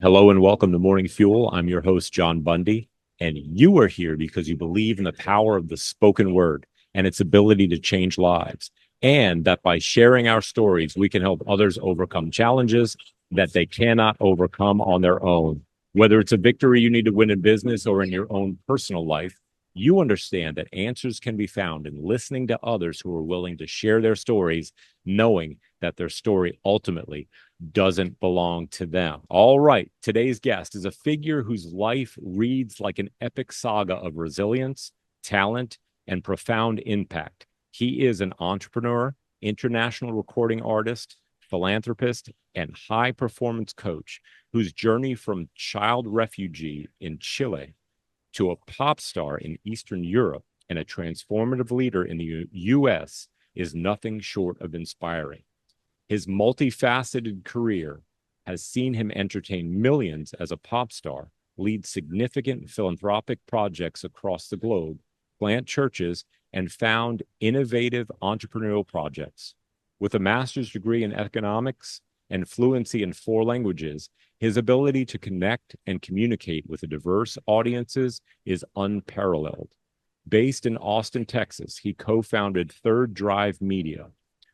Hello and welcome to Morning Fuel. I'm your host, John Bundy, and you are here because you believe in the power of the spoken word and its ability to change lives, and that by sharing our stories, we can help others overcome challenges that they cannot overcome on their own. Whether it's a victory you need to win in business or in your own personal life, you understand that answers can be found in listening to others who are willing to share their stories, knowing that their story ultimately doesn't belong to them. All right, today's guest is a figure whose life reads like an epic saga of resilience, talent, and profound impact. He is an entrepreneur, international recording artist, philanthropist, and high performance coach whose journey from child refugee in Chile to a pop star in Eastern Europe and a transformative leader in the US is nothing short of inspiring. His multifaceted career has seen him entertain millions as a pop star, lead significant philanthropic projects across the globe, plant churches, and found innovative entrepreneurial projects. With a master's degree in economics and fluency in 4 languages, his ability to connect and communicate with diverse audiences is unparalleled. Based in Austin, Texas, he co-founded Third Drive Media,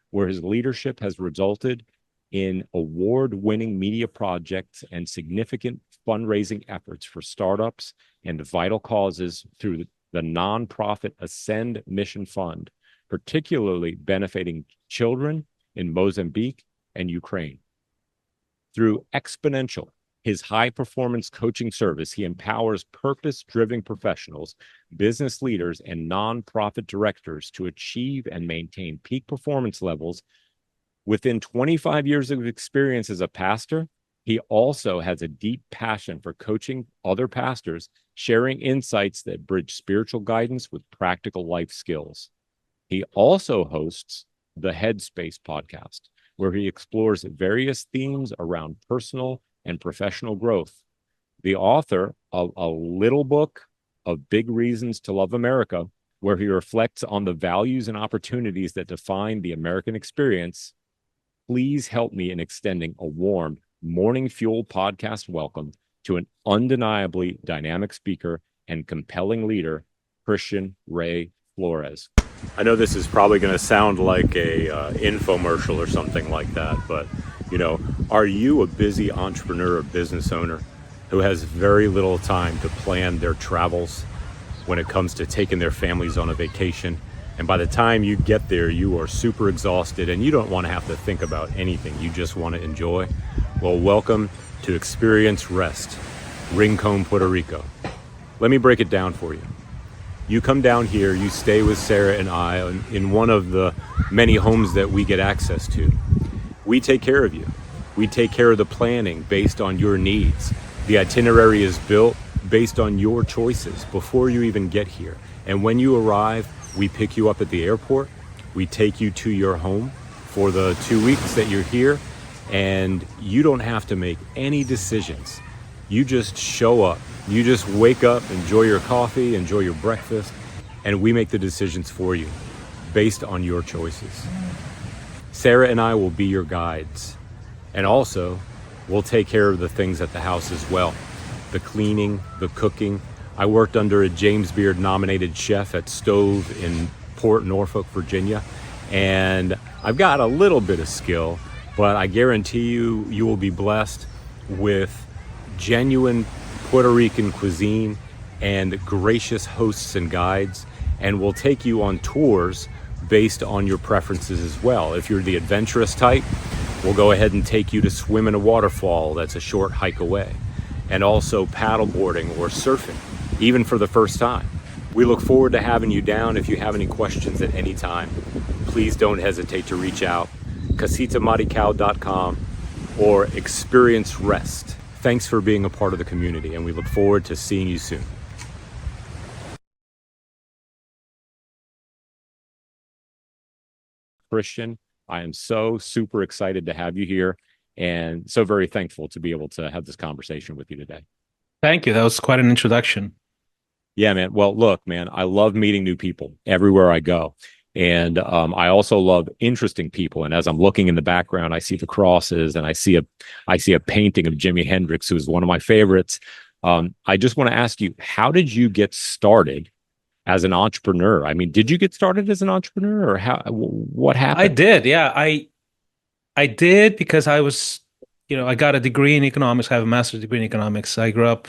where his leadership has resulted in award-winning media projects and significant fundraising efforts for startups and vital causes through the nonprofit Ascend Mission Fund, particularly benefiting children in Mozambique and Ukraine. Through Exponential, his high-performance coaching service, he empowers purpose-driven professionals, business leaders, and nonprofit directors to achieve and maintain peak performance levels. Within 25 years of experience as a pastor, he also has a deep passion for coaching other pastors, sharing insights that bridge spiritual guidance with practical life skills. He also hosts the Headspace podcast, where he explores various themes around personal and professional growth. The author of a little book of Big Reasons to Love America, where he reflects on the values and opportunities that define the American experience. Please help me in extending a warm Morning Fuel podcast welcome to an undeniably dynamic speaker and compelling leader, Christian Ray Flores. I know this is probably going to sound like a infomercial or something like that, but are you a busy entrepreneur or business owner who has very little time to plan their travels when it comes to taking their families on a vacation? And by the time you get there, you are super exhausted and you don't want to have to think about anything. You just want to enjoy. Well, welcome to Experience Rest, Rincon, Puerto Rico. Let me break it down for you. You come down here, you stay with Sarah and I in one of the many homes that we get access to. We take care of you. We take care of the planning based on your needs. The itinerary is built based on your choices before you even get here. And when you arrive, we pick you up at the airport. We take you to your home for the 2 weeks that you're here, and you don't have to make any decisions. You just show up. You just wake up, enjoy your coffee, enjoy your breakfast, and we make the decisions for you based on your choices. Sarah and I will be your guides. And also, we'll take care of the things at the house as well. The cleaning, the cooking. I worked under a James Beard nominated chef at Stove in Port Norfolk, Virginia. And I've got a little bit of skill, but I guarantee you, you will be blessed with genuine Puerto Rican cuisine and gracious hosts and guides. And we'll take you on tours based on your preferences as well. If you're the adventurous type, we'll go ahead and take you to swim in a waterfall that's a short hike away, and also paddleboarding or surfing, even for the first time. We look forward to having you down. If you have any questions at any time, please don't hesitate to reach out. casitamaricao.com or Experience Rest. Thanks for being a part of the community, and we look forward to seeing you soon. Christian, I am so super excited to have you here and so very thankful to be able to have this conversation with you today. Thank you. That was quite an introduction. Yeah, man. Well, look, man, I love meeting new people everywhere I go. And I also love interesting people. And as I'm looking in the background, I see the crosses, and I see a painting of Jimi Hendrix, who's one of my favorites. I just want to ask you, how did you get started as an entrepreneur? I mean, did you get started as an entrepreneur, or what I happened? did, yeah. I did because I got a degree in economics. I have a master's degree in economics. I grew up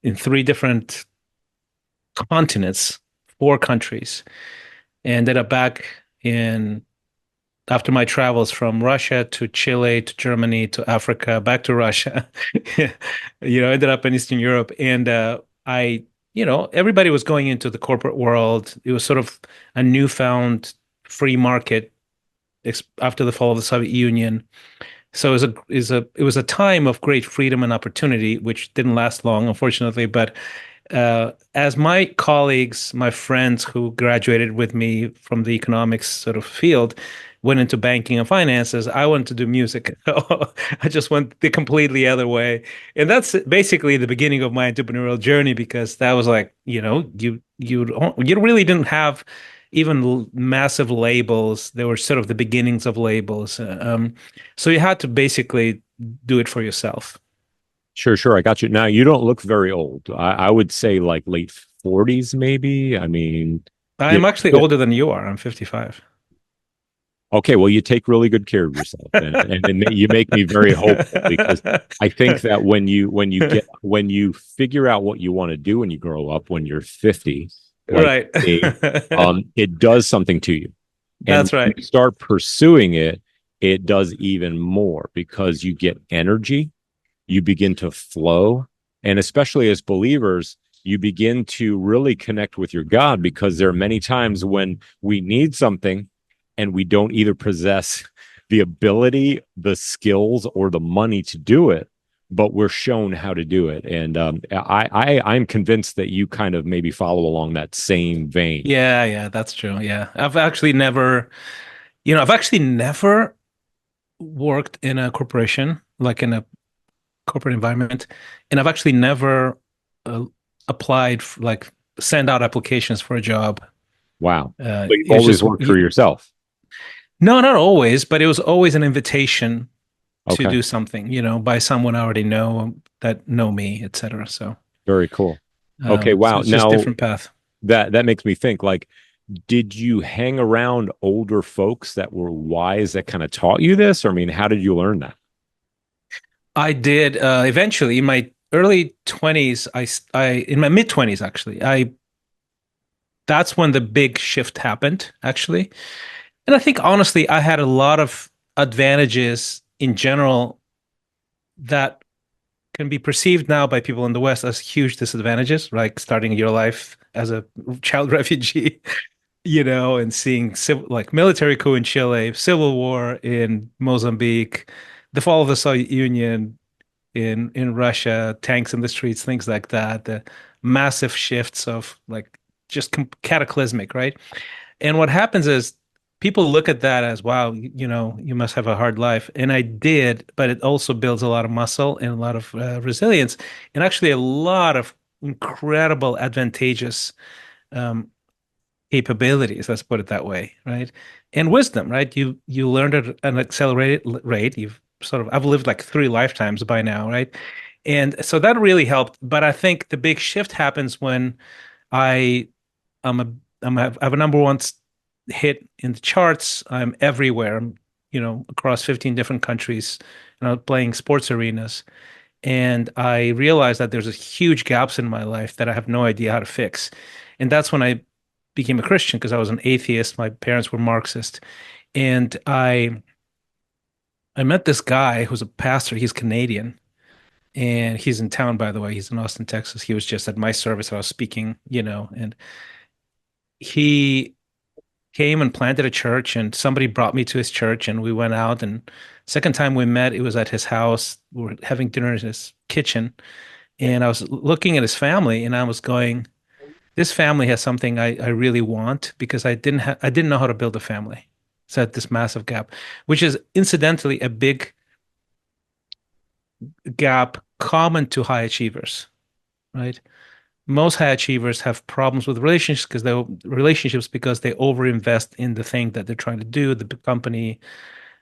in three different continents, four countries, and ended up back in after my travels from Russia to Chile to Germany to Africa, back to Russia. Ended up in Eastern Europe, and everybody was going into the corporate world. It was sort of a newfound free market after the fall of the Soviet Union. So it was a time of great freedom and opportunity, which didn't last long, unfortunately. But as my colleagues, my friends who graduated with me from the economics sort of field went into banking and finances, I wanted to do music. I just went the completely other way. And that's basically the beginning of my entrepreneurial journey because that was like, you really didn't have even massive labels. They were sort of the beginnings of labels. So you had to basically do it for yourself. Sure, sure. I got you. Now, you don't look very old. I would say like late 40s, maybe. I mean, you I'm actually know, older than you are. I'm 55. okay, well, you take really good care of yourself, and you make me very hopeful, because I think that when you figure out what you want to do when you grow up, when you're 50, like Right. me, it does something to you. And That's when right. you start pursuing it, it does even more, because you get energy, you begin to flow. And especially as believers, you begin to really connect with your God, because there are many times when we need something and we don't either possess the ability, the skills, or the money to do it, but we're shown how to do it. And I'm convinced that you kind of maybe follow along that same vein. Yeah, yeah, that's true. Yeah. I've actually never worked in a corporation, like in a corporate environment, and I've actually never uh, applied, like send out applications for a job. Wow. So you've It was always just, worked for yourself. no, not always, but it was always an invitation to Okay. do something, by someone I already know that know me, etc. So, Very cool. Okay. so Wow. it's just Now, different path. that makes me think, like, did you hang around older folks that were wise, that kind of taught you this? Or, I mean, how did you learn that? I did eventually in my early 20s. In my mid 20s actually. I That's when the big shift happened actually. And I think honestly, I had a lot of advantages in general that can be perceived now by people in the West as huge disadvantages, like starting your life as a child refugee, and seeing like military coup in Chile, civil war in Mozambique, the fall of the Soviet Union in Russia, tanks in the streets, things like that, the massive shifts of like just cataclysmic, right? And what happens is people look at that as, wow, you must have a hard life. And I did, but it also builds a lot of muscle and a lot of resilience and actually a lot of incredible advantageous um, capabilities, let's put it that way, right? And wisdom, right? You learned at an accelerated rate. I've lived like three lifetimes by now, right? And so that really helped. But I think the big shift happens when I I'm a I have a number one hit in the charts. I'm everywhere. I'm across 15 different countries, playing sports arenas. And I realized that there's a huge gaps in my life that I have no idea how to fix. And that's when I became a Christian because I was an atheist. My parents were Marxist. And I met this guy who's a pastor. He's Canadian. And he's in town, by the way. He's in Austin, Texas. He was just at my service. I was speaking, and he came and planted a church, and somebody brought me to his church, and we went out. And second time we met, it was at his house. We were having dinner in his kitchen, and I was looking at his family, and I was going, "This family has something I really want because I didn't know how to build a family." So at this massive gap, which is incidentally a big gap common to high achievers, right? Most high achievers have problems with relationships because they overinvest in the thing that they're trying to do, the company.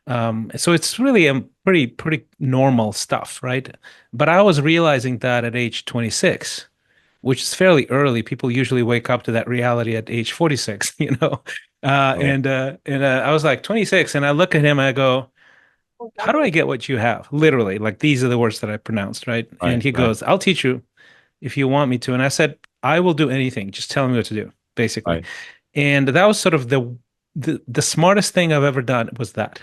So it's really a pretty normal stuff, right? But I was realizing that at age 26, which is fairly early. People usually wake up to that reality at age 46, you know. Right. I was like 26, and I look at him and I go, "How do I get what you have?" Literally, like these are the words that I pronounced, right? And Right. he Right. goes, "I'll teach you if you want me to." And I said, "I will do anything. Just tell me what to do," basically. Right. And that was sort of the smartest thing I've ever done was that.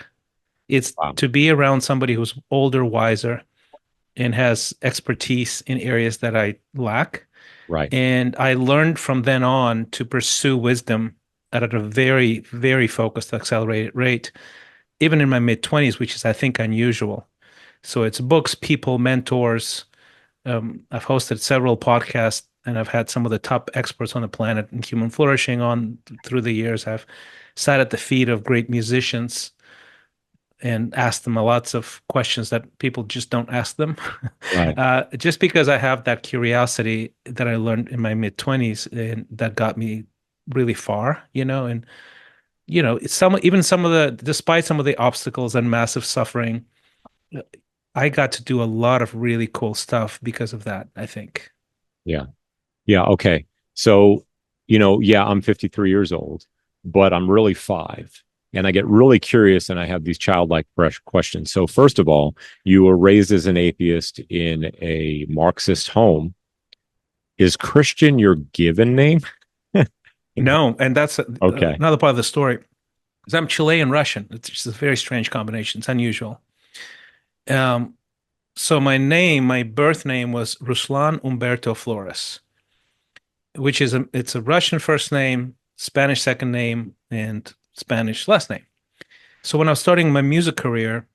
It's Wow. to be around somebody who's older, wiser, and has expertise in areas that I lack. Right. And I learned from then on to pursue wisdom at a very, very focused, accelerated rate, even in my mid 20s, which is, I think, unusual. So it's books, people, mentors. I've hosted several podcasts and I've had some of the top experts on the planet in human flourishing on through the years. I've sat at the feet of great musicians and asked them lots of questions that people just don't ask them. Right. Just because I have that curiosity that I learned in my mid 20s and that got me really far, you know, and it's even some of the despite some of the obstacles and massive suffering, I got to do a lot of really cool stuff because of that, I think. Yeah. Yeah. Okay. So, yeah, I'm 53 years old, but I'm really five. And I get really curious and I have these childlike fresh questions. So, first of all, you were raised as an atheist in a Marxist home. Is Christian your given name? No, and that's Okay. another part of the story. Because I'm Chilean Russian. It's just a very strange combination. It's unusual. Um, so my birth name was Ruslan Humberto Flores, which is it's a Russian first name, Spanish second name, and Spanish last name. So when I was starting my music career,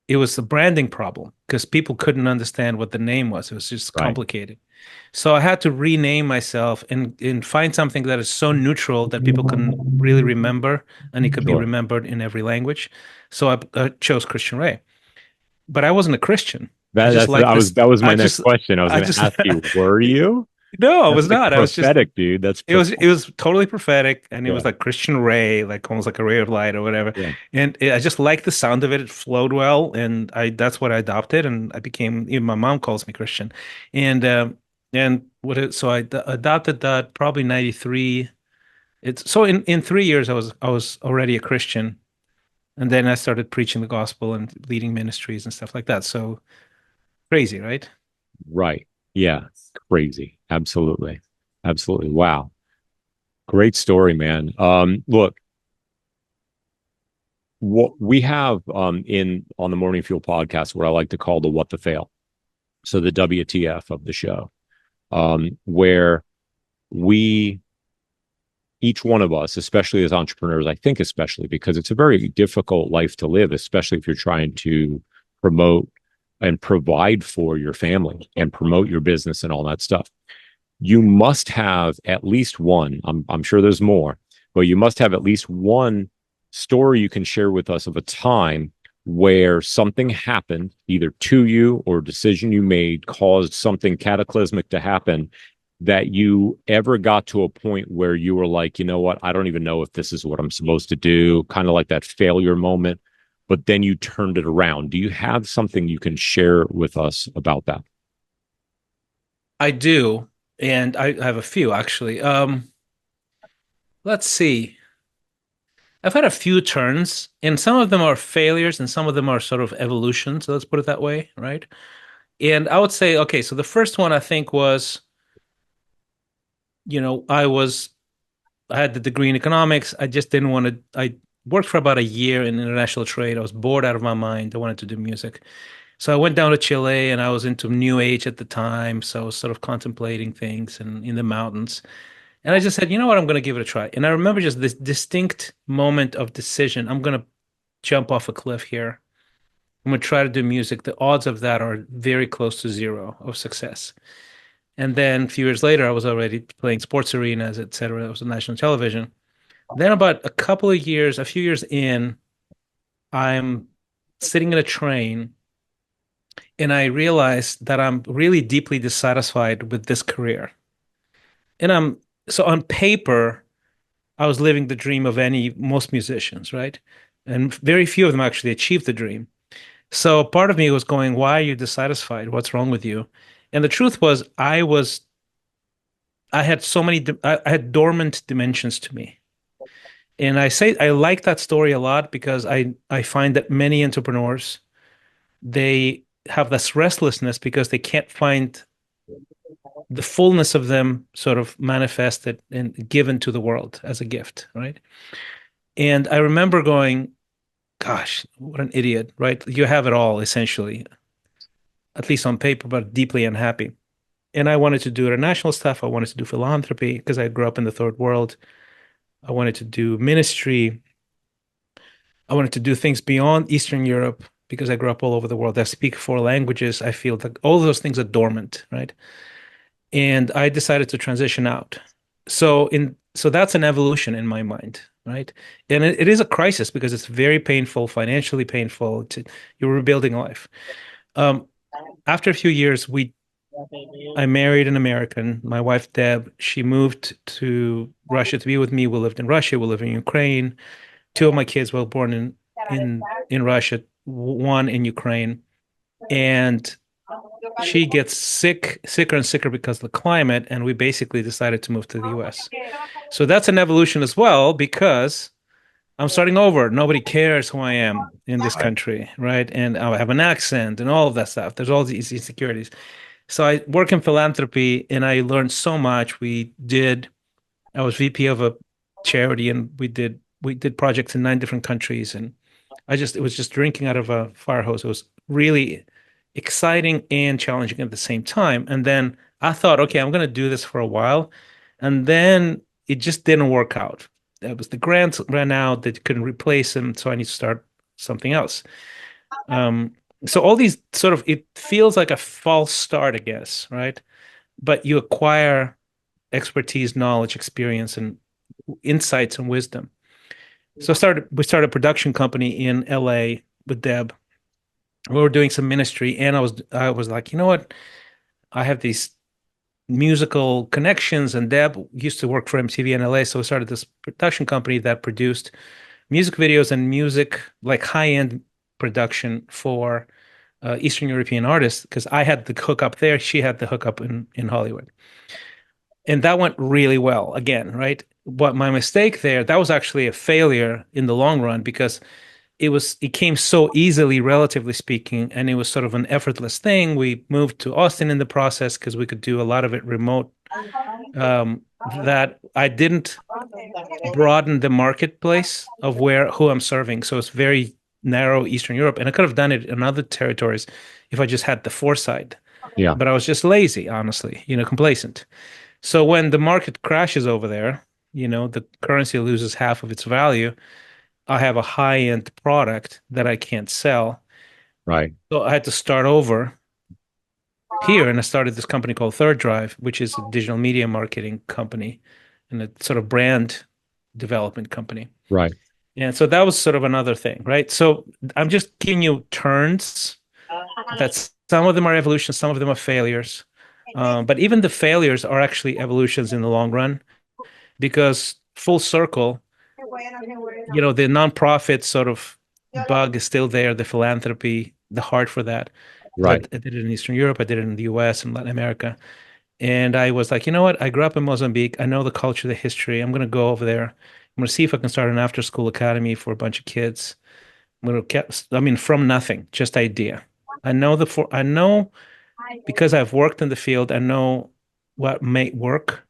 it was a branding problem because people couldn't understand what the name was. It was just Right. complicated. So I had to rename myself and find something that is so neutral that people can really remember and it could be Sure. remembered in every language. So I chose Christian Ray, but I wasn't a Christian. I That just that's liked this. that was my next question. I was I going to just, ask you, were you? no, I That's was like not. I was just, prophetic, dude. That's it was totally prophetic and it yeah. was like Christian Ray, like almost like a ray of light or whatever. Yeah. I just liked the sound of it. It flowed well. And that's what I adopted. And I became, even my mom calls me Christian. And, so adopted that probably 93. So in 3 years, I was already a Christian. And then I started preaching the gospel and leading ministries and stuff like that. So crazy, right? Right. Yeah. Crazy. Absolutely. Absolutely. Wow. Great story, man. Look, what we have in on the Morning Fuel podcast, what I like to call the what the fail. So the WTF of the show, where we each one of us, especially as entrepreneurs, I think especially because it's a very difficult life to live, especially if you're trying to promote and provide for your family and promote your business and all that stuff. You must have at least one. I'm sure there's more, but you must have at least one story you can share with us of a time where something happened, either to you or a decision you made caused something cataclysmic to happen, that you ever got to a point where you were like, you know what, I don't even know if this is what I'm supposed to do, kind of like that failure moment, but then you turned it around. Do you have something you can share with us about that? I do. And I have a few actually. Let's see. I've had a few turns, and some of them are failures, and some of them are sort of evolution. So let's put it that way, right? And I would say, okay, so the first one I think was, I had the degree in economics. I just didn't want to. I worked for about a year in international trade. I was bored out of my mind. I wanted to do music. So I went down to Chile, and I was into New Age at the time. So I was sort of contemplating things and in the mountains. And I just said, you know what, I'm going to give it a try. And I remember just this distinct moment of decision. I'm going to jump off a cliff here. I'm going to try to do music. The odds of that are very close to zero of success. And then a few years later, I was already playing sports arenas, et cetera. It was on national television. Then about a few years in, I'm sitting in a train And I realized that I'm really deeply dissatisfied with this career. And so on paper, I was living the dream of most musicians, right? And very few of them actually achieved the dream. So part of me was going, why are you dissatisfied? What's wrong with you? And the truth was, I had I had dormant dimensions to me. And I say I like that story a lot because I find that many entrepreneurs, they have this restlessness because they can't find the fullness of them sort of manifested and given to the world as a gift, right? And I remember going, gosh, what an idiot, right? You have it all essentially, at least on paper, but deeply unhappy. And I wanted to do international stuff. I wanted to do philanthropy because I grew up in the third world. I wanted to do ministry. I wanted to do things beyond Eastern Europe because I grew up all over the world. I speak four languages. I feel that all those things are dormant, right? And I decided to transition out. So that's an evolution in my mind, right? And it is a crisis because it's very painful, financially painful. You're rebuilding life. Um, After a few years, we I married an American. My wife Deb, she moved to Russia to be with me. We lived in Russia. We live in Ukraine. Two of my kids were born in Russia, one in Ukraine, and she gets sicker and sicker because of the climate, and we basically decided to move to the US. So that's an evolution as well because I'm starting over. Nobody cares who I am in this Right. country, right? And I have an accent and all of that stuff. There's all these insecurities. So I work in philanthropy and I learned so much. I was VP of a charity and we did projects in 9 different countries and it was just drinking out of a fire hose. It was really exciting and challenging at the same time. And then I thought, okay, I'm going to do this for a while. And then it just didn't work out. It was the grants ran out, they couldn't replace them. So I need to start something else. Um, so all these sort of, it feels like a false start, I guess, right? But you acquire expertise, knowledge, experience, and insights and wisdom. So we started a production company in LA with Deb. We were doing some ministry, and I was like, you know what? I have these musical connections, and Deb used to work for MTV in LA, so we started this production company that produced music videos and music, like high-end production for Eastern European artists, because I had the hookup there, she had the hookup in Hollywood. And that went really well again, right? But my mistake there, that was actually a failure in the long run because it came so easily, relatively speaking, and it was sort of an effortless thing. We moved to Austin in the process because we could do a lot of it remote. That I didn't broaden the marketplace of who I'm serving. So it's very narrow Eastern Europe. And I could have done it in other territories if I just had the foresight. Yeah. But I was just lazy, honestly, complacent. So when the market crashes over there, the currency loses half of its value. I have a high-end product that I can't sell. Right. So I had to start over here, and I started this company called Third Drive, which is a digital media marketing company and a sort of brand development company. Right. And so that was sort of another thing, right? So I'm just giving you turns that some of them are evolutions, some of them are failures. But even the failures are actually evolutions in the long run because full circle, the nonprofit sort of bug is still there, the philanthropy, the heart for that. Because Right. I did it in Eastern Europe, I did it in the US and Latin America. And I was like, you know what? I grew up in Mozambique. I know the culture, the history. I'm going to go over there. I'm going to see if I can start an after school academy for a bunch of kids. I'm going to get, I mean, from nothing, just idea. I know because I've worked in the field, I know what may work,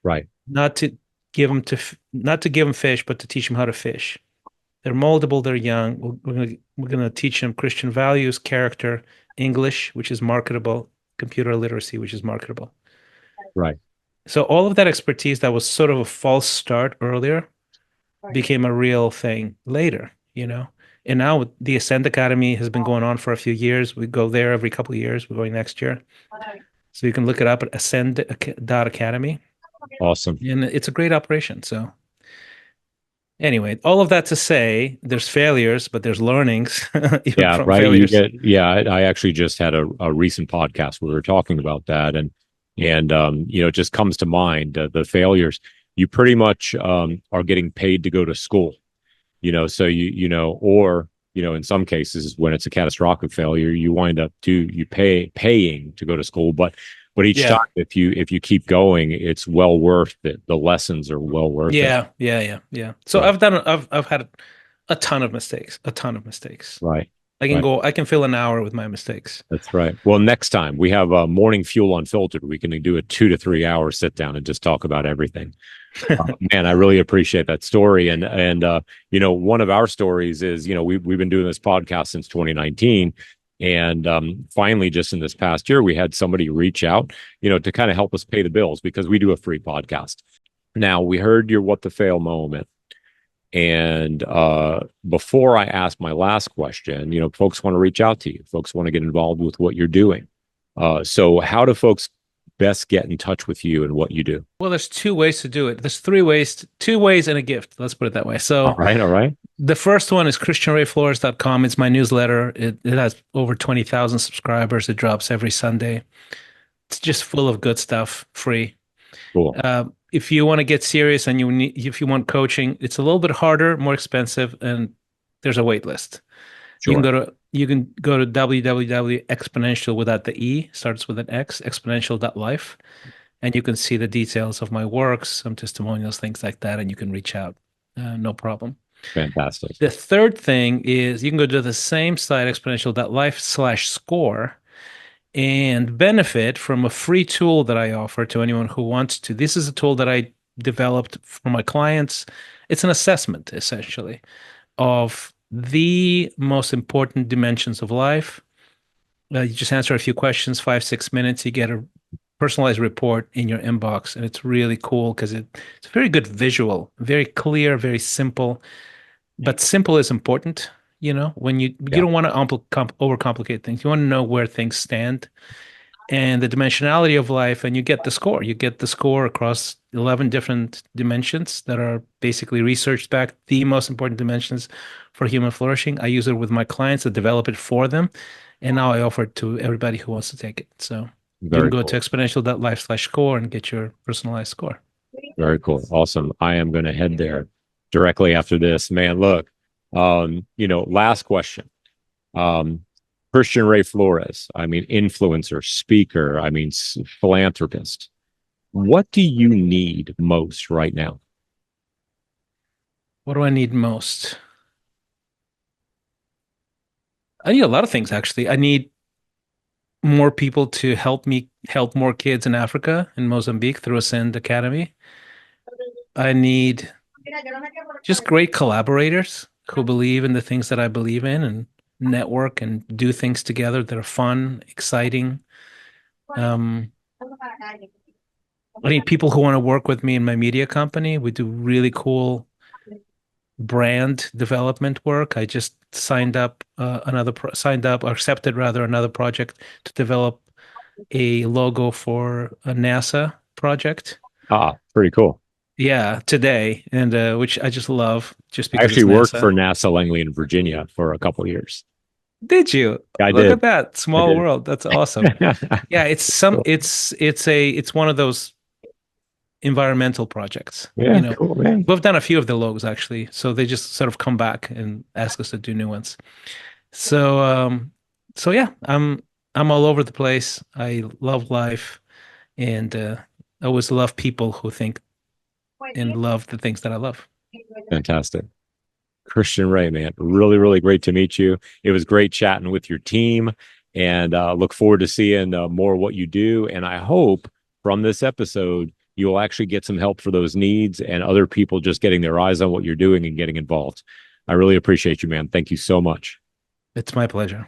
Right. not to not to give them fish, but to teach them how to fish. They're moldable, they're young. We're gonna teach them Christian values, character, English, which is marketable, computer literacy, which is marketable. Right. So all of that expertise that was sort of a false start earlier became a real thing later. And now the Ascend Academy has been going on for a few years. We go there every couple of years. We're going next year. So you can look it up at ascend.academy. Awesome. And it's a great operation. So Anyway, all of that to say, there's failures, but there's learnings even Yeah, from right. failures. I actually just had a recent podcast where we were talking about that, and it just comes to mind the failures. You pretty much are getting paid to go to school, so or in some cases when it's a catastrophic failure, you wind up paying to go to school, but each time Yeah. if you keep going, it's well worth it. The lessons are well worth it. Yeah. So So, I've had a ton of mistakes, a ton of mistakes. right. Right. I can fill an hour with my mistakes. That's right. Well, next time we have a Morning Fuel Unfiltered. We can do a 2 to 3 hour sit down and just talk about everything. Man, I really appreciate that story. And one of our stories is, we've been doing this podcast since 2019. And finally, just in this past year, we had somebody reach out, to kind of help us pay the bills because we do a free podcast. Now, we heard your what the fail moment. And before I ask my last question, folks want to reach out to you. Folks want to get involved with what you're doing. So how do folks best get in touch with you and what you do? Well, there's two ways to do it. There's three ways, two ways and a gift. Let's put it that way. All So right. All right. the first one is christianrayflores.com. It's my newsletter. It has over 20,000 subscribers. It drops every Sunday. It's just full of good stuff, free. Cool. If you want to get serious and if you want coaching, it's a little bit harder, more expensive, and there's a wait list. Sure. You can go to www.exponential without the E, starts with an X, exponential.life, and you can see the details of my works, some testimonials, things like that, and you can reach out. No problem. Fantastic. The third thing is you can go to the same site, exponential.life/score, and benefit from a free tool that I offer to anyone who wants to. This is a tool that I developed for my clients. It's an assessment, essentially, of the most important dimensions of life. You just answer a few questions, 5-6 minutes. You get a personalized report in your inbox, and it's really cool because it's a very good visual, very clear, very simple. But simple is important, when you Yeah. don't want to overcomplicate things. You want to know where things stand and the dimensionality of life, and you get the score. You get the score across 11 different dimensions that are basically researched back, the most important dimensions for human flourishing. I use it with my clients to develop it for them, and now I offer it to everybody who wants to take it. So you can Very go cool. to exponential.life/score and get your personalized score. Very cool. Awesome. I am going to head there directly after this. Man, look, last question. Christian Ray Flores, influencer, speaker, philanthropist. What do you need most right now? What do I need most? I need a lot of things, actually. I need more people to help me help more kids in Africa, in Mozambique, through Ascend Academy. I need just great collaborators who believe in the things that I believe in and network and do things together that are fun, exciting. I need people who want to work with me in my media company. We do really cool brand development work. I just signed up or accepted rather another project to develop a logo for a NASA project. Pretty cool. Yeah, today, and which I just love, just I because actually it's worked NASA. for NASA Langley in Virginia for a couple of years. Did you? I Look did. at that I small did. world. That's awesome. Yeah, it's one of those environmental projects. Yeah, cool, man. We've done a few of the logos actually, so they just sort of come back and ask us to do new ones. So yeah, I'm all over the place. I love life, and I always love people who think and love the things that I love. Fantastic. Christian Ray, man, really, really great to meet you. It was great chatting with your team, and look forward to seeing more of what you do. And I hope from this episode, you'll actually get some help for those needs and other people just getting their eyes on what you're doing and getting involved. I really appreciate you, man. Thank you so much. It's my pleasure.